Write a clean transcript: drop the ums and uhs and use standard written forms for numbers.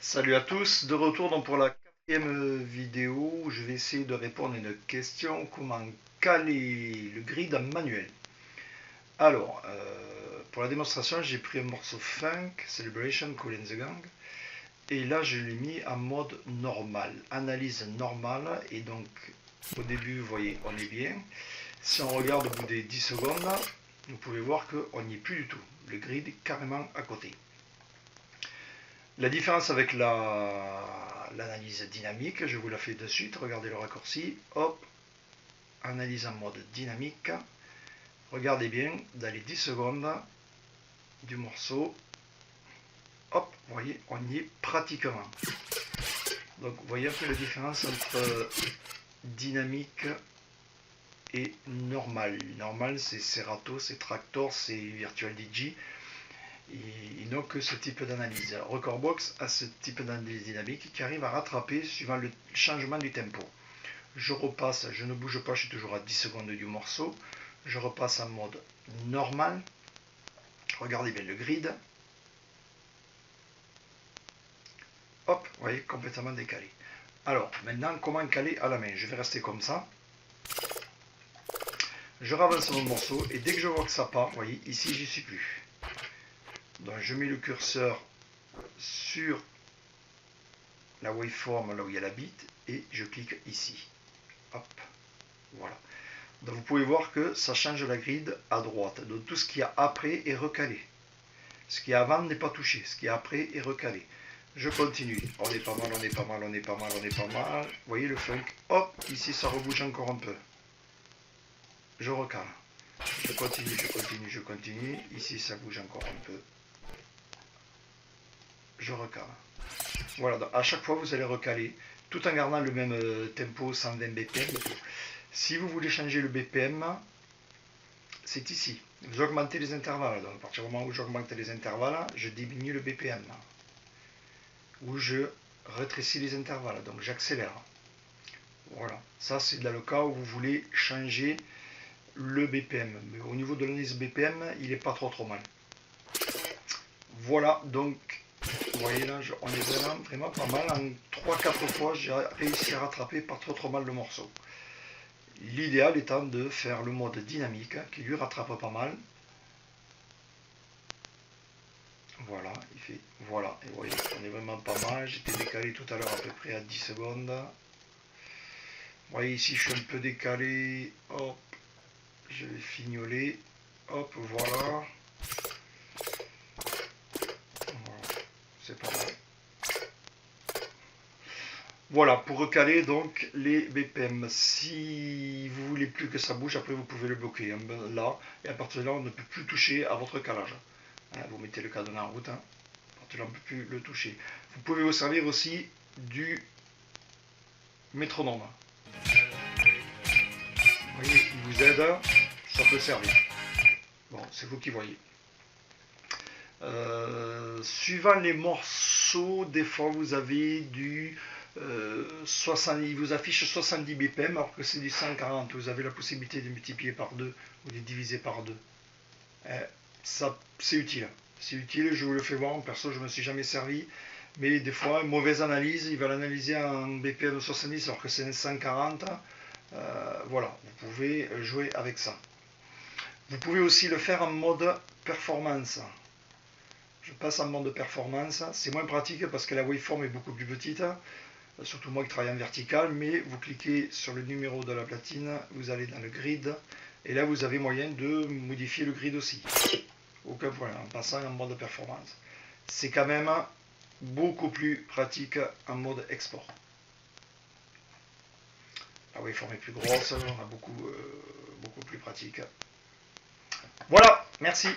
Salut à tous, de retour donc pour la quatrième vidéo où je vais essayer de répondre à une question: comment caler le grid en manuel. Alors, pour la démonstration, j'ai pris un morceau funk, Celebration, Kool and the Gang, et là je l'ai mis en mode normal, analyse normale, et donc au début, vous voyez, on est bien. Si on regarde au bout des 10 secondes, vous pouvez voir qu'on n'y est plus du tout, le grid est carrément à côté. La différence avec l'analyse dynamique, je vous la fais de suite, regardez le raccourci, hop, analyse en mode dynamique, regardez bien, dans les 10 secondes du morceau, hop, vous voyez, on y est pratiquement. Donc vous voyez un peu la différence entre dynamique et normal. Normal, c'est Serato, c'est Traktor, c'est Virtual DJ. Ils n'ont que ce type d'analyse. Recordbox a ce type d'analyse dynamique qui arrive à rattraper suivant le changement du tempo. Je repasse, je ne bouge pas, je suis toujours à 10 secondes du morceau. Je repasse en mode normal. Regardez bien le grid. Hop, vous voyez, complètement décalé. Alors, maintenant, comment caler à la main? Je vais rester comme ça. Je ravance mon morceau et dès que je vois que ça part, vous voyez, ici, j'y suis plus. Donc, je mets le curseur sur la waveform, là où il y a la bite, et je clique ici. Hop, voilà. Donc vous pouvez voir que ça change la grid à droite. Donc tout ce qu'il y a après est recalé. Ce qui est avant n'est pas touché. Ce qui est après est recalé. Je continue. On est pas mal, on est pas mal, on est pas mal, on est pas mal. Vous voyez le funk. Hop, ici ça rebouge encore un peu. Je recale. Je continue, je continue, je continue. Ici ça bouge encore un peu. Je recale. Voilà, donc à chaque fois vous allez recaler tout en gardant le même tempo 120 BPM. Si vous voulez changer le BPM, c'est ici. Vous augmentez les intervalles. Donc à partir du moment où j'augmente les intervalles, je diminue le BPM. Ou je rétrécis les intervalles. Donc j'accélère. Voilà. Ça c'est dans le cas où vous voulez changer le BPM. Mais au niveau de l'analyse BPM, il n'est pas trop mal. Voilà, donc vous voyez là, on est vraiment pas mal. En 3-4 fois, j'ai réussi à rattraper pas trop mal le morceau. L'idéal étant de faire le mode dynamique qui lui rattrape pas mal. Voilà, il fait. Voilà, et vous voyez, on est vraiment pas mal. J'étais décalé tout à l'heure à peu près à 10 secondes. Vous voyez ici, je suis un peu décalé. Hop, je vais fignoler. Hop, voilà. Voilà, c'est pas mal. Voilà, pour recaler donc les BPM. Si vous voulez plus que ça bouge, après vous pouvez le bloquer là. Et à partir de là, on ne peut plus toucher à votre calage. Vous mettez le cadenas en route. À partir de là, on ne peut plus le toucher. Vous pouvez vous servir aussi du métronome. Vous voyez, il vous aide, ça peut servir. Bon, c'est vous qui voyez. Suivant les morceaux, des fois vous avez du 70, il vous affiche 70 BPM alors que c'est du 140. Vous avez la possibilité de multiplier par 2 ou de diviser par 2. Ça, c'est utile. C'est utile, je vous le fais voir. En perso, je ne me suis jamais servi. Mais des fois, une mauvaise analyse, il va l'analyser en BPM 70 alors que c'est 140. Voilà, vous pouvez jouer avec ça. Vous pouvez aussi le faire en mode performance. Je passe en mode performance. C'est moins pratique parce que la waveform est beaucoup plus petite. Surtout moi qui travaille en vertical. Mais vous cliquez sur le numéro de la platine. Vous allez dans le grid. Et là, vous avez moyen de modifier le grid aussi. Aucun problème en passant en mode performance. C'est quand même beaucoup plus pratique en mode export. La waveform est plus grosse. On a beaucoup plus pratique. Voilà, merci.